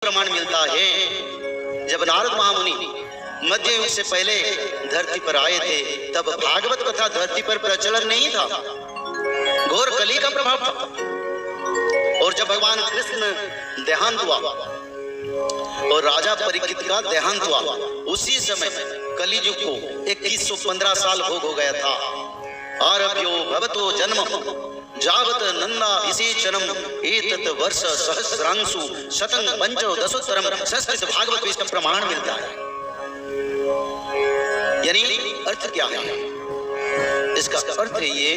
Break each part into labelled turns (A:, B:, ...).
A: प्रमाण मिलता है। जब नारद महामुनि मध्य युग से पहले धरती पर आए थे तब भागवत कथा धरती पर प्रचलन नहीं था, घोर कली का प्रभाव था। और जब भगवान कृष्ण देहांत हुआ और राजा परीक्षित का देहांत हुआ, उसी समय कलियुग को 2115 साल भोग हो गया था। आरभ्यो भवतो जन्म जावत नंदा विशेषणम एतत् वर्ष सहस्रांशु शतं पंचदशोत्तरम। संस्कृत भागवत में इसका प्रमाण मिलता है। यानी अर्थ क्या है इसका? अर्थ है ये,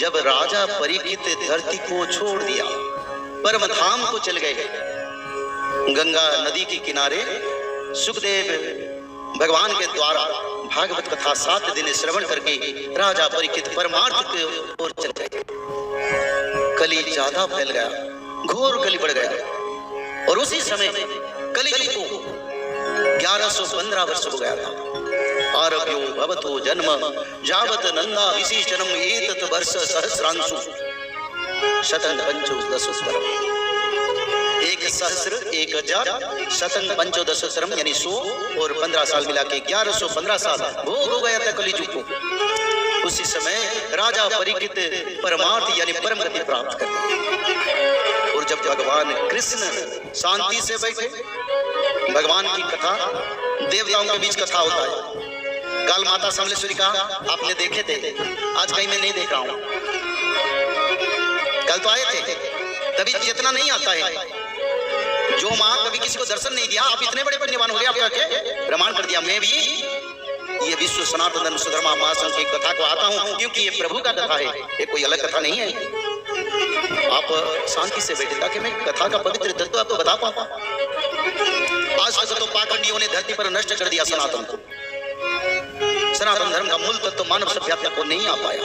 A: जब राजा परीक्षित धरती को छोड़ दिया, परम धाम को चल गए, गंगा नदी के किनारे सुखदेव भगवान के द्वारा भागवत कथा 7 दिन श्रवण करके राजा परीक्षित परमार्थ की ओर चल गए। कली ज्यादा फैल गया, घोर कली बढ़ गया और उसी समय कलियुग को 1115 वर्ष हो गया था। आरभ्यो भवतो जन्म जावत नंदा विशेषणम एतत् वर्ष सहस्रांशु शतं पंचदशोत्तरम। 1 सहस्र 1000 शतं पंचदशोत्तरम यानी 100 और 15 साल मिला के 1115 साल भोग हो गया था कलियुग को। उसी समय राजा परीक्षित परमार्थ यानी परम गति प्राप्त कर। और जब भगवान कृष्ण शांति से बैठे, भगवान की कथा देवताओं के बीच कथा होता है। कल माता समलेश्वरी का आपने देखे थे, आज कहीं मैं नहीं देख रहा हूं। कल तो आए थे, तभी चेतना नहीं आता है। जो मां कभी किसी को दर्शन नहीं दिया, आप इतने बड़े पुण्यवान हो गए, आप क्या प्रमाण कर दिया। मैं भी ये विश्व सनातन धर्म सुधर्मा महासंघ की कथा को आता हूं क्योंकि ये प्रभु का कथा है, ये कोई अलग कथा नहीं है। आप शांति से बैठे ताकि मैं कथा का पवित्र तत्व आपको बता पाऊं। आज तक तो पाखंडियों ने धरती पर नष्ट कर दिया सनातन को। सनातन धर्म का मूल तत्व मानव सभ्यता को नहीं आ पाया।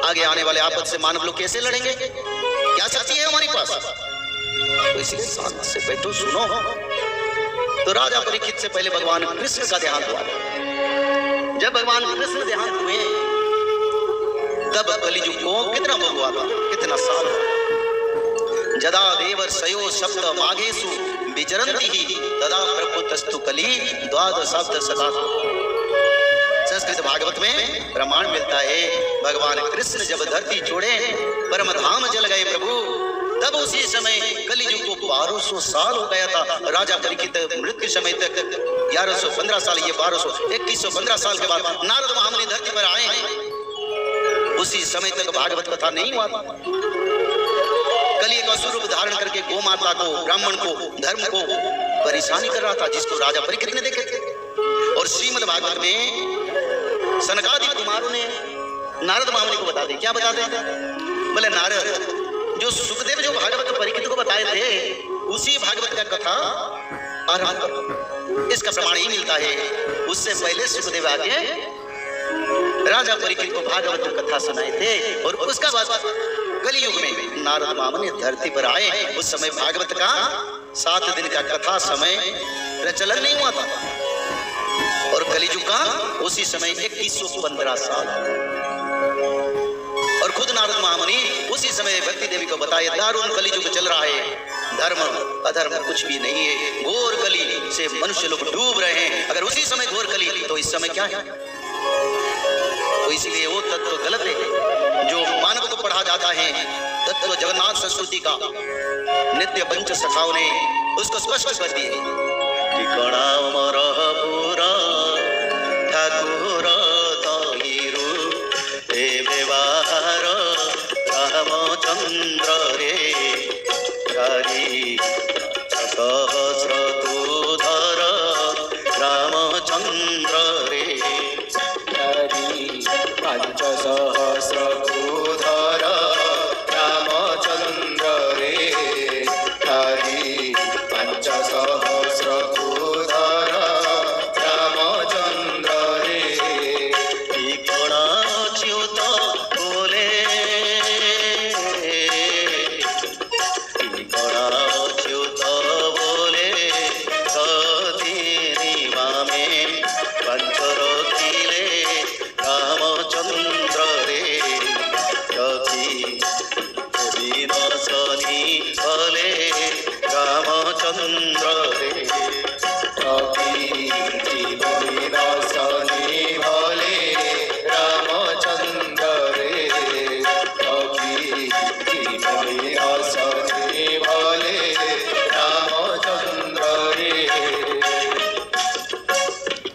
A: आगे आने वाले आपद से मानव लोग कैसे लड़ेंगे? क्या शक्ति है हमारे पास? तो इसलिए शांत से बैठो, सुनो। तो राजा परीक्षित से पहले भगवान कृष्ण का देहांत हुआ। जब भगवान कृष्ण देहांत हुए तब कलियुग को कितना भोग हुआ था, कितना साल? जदा देवर्षयो सप्त माघेषु विचरन्ति तदा प्रभुतस्तु कली द्वादशाब्द सदा। संस्कृत भागवत में प्रमाण मिलता है, भगवान कृष्ण जब धरती छोड़े, परम धाम जल गए प्रभु, तब उसी समय कलियुग को 1200 साल हो गया था। राजा परीक्षित मृत्यु समय तक 1115 साल, ये 1200 2115 साल के बाद नारद महामुनि धरती पर आए हैं। उसी समय तक भागवत कथा नहीं हुआ था। कली का स्वरूप धारण करके गौ माता को, ब्राह्मण को, धर्म को परेशानी कर रहा था, जिसको राजा परीक्षित ने देखे थे। और श्रीमद् भागवत में सनकादि कुमारों ने नारद महामुनि को बता दी। क्या बताते हैं? बोले नारद, जो सुखदेव जो भागवत परीक्षित को बताए थे, उसी भागवत का कथा आरंभ करो। इसका प्रमाण ही मिलता है, उससे पहले सुखदेव आके राजा परीक्षित को भागवत कथा सुनाए थे। और उसका बाद कलियुग में नारद महामुनि धरती पर आए। उस समय भागवत का 7 दिन का कथा समय प्रचलन नहीं हुआ था। और कलियुग का उसी समय 2115 साल। और खुद नारद महामुनि उसी समय भक्ति देवी को बताए, दारुण कलियुग चल रहा है, धर्म अधर्म कुछ भी नहीं है, घोर कली से मनुष्य लोग डूब रहे हैं। अगर उसी समय घोर कली, तो इस समय क्या है? तो इसलिए वो तत्व गलत है जो मानव को पढ़ा जाता है। तत्व जगन्नाथ संस्कृति का नित्य पंच सखाओं ने उसको स्पष्ट कर दिए। ठाकुर व्यवहार रामचंद्र रे हरि सहस्र धर रामचंद्र रे हरि 5 सहस्र धर रामचंद्र रे हरि 5 सहस्र धर रामचंद्र रे। च्युत बोले च्युत बोले में पंचर किले रामचंद्र रे रामचंद्र रे
B: भले रामचंद्र रे भले रामचंद्र रे।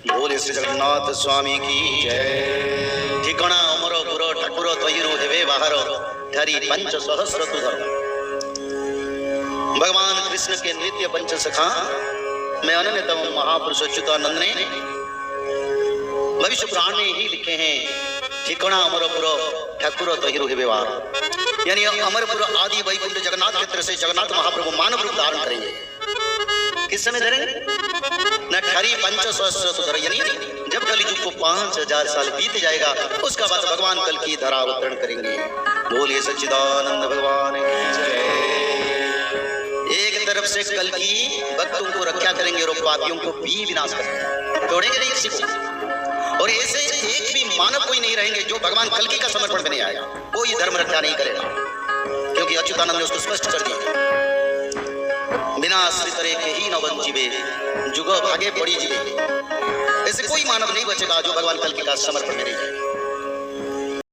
A: बोले श्री जगन्नाथ स्वामी की जय। ठिकाना अमरपुर ठाकुर तयरू हेवे बाहर धरी पंच सहस्र तुधर। भगवान कृष्ण के नित्य पंच सखा मैं अनन्यतम महापुरुष अच्युतानंद ने भविष्य पुराण में ही लिखे हैं। ठिकाना अमरपुर ठाकुर तयरू हेवे बाहर, यानी अमरपुर आदि वैकुंठ जगन्नाथ क्षेत्र से जगन्नाथ महाप्रभु मानव रूप धारण करेंगे। किस समय धरेंगे? न ठरी पंच सहस्र सुधर, यानी जब कलियुग को 5000 साल बीत जाएगा उसका बाद भगवान कल की धरा अवतरण करेंगे। बोलिए सच्चिदानंद भगवान की जय। एक तरफ से कल की भक्तों को रक्षा करेंगे और पापियों को भी विनाश करेंगे, छोड़ेंगे नहीं किसी को। और ऐसे एक भी मानव कोई नहीं रहेंगे जो भगवान कल्कि का समर्पण में नहीं आएगा, कोई धर्म रक्षा नहीं करेगा, क्योंकि अच्युतानंद ने उसको स्पष्ट कर दिया। बिना आश्रित रे के ही न वंचिबे जुग भागे पड़ी जीवे। ऐसे कोई मानव नहीं बचेगा जो भगवान कल्कि का समर्पण में नहीं जाएगा।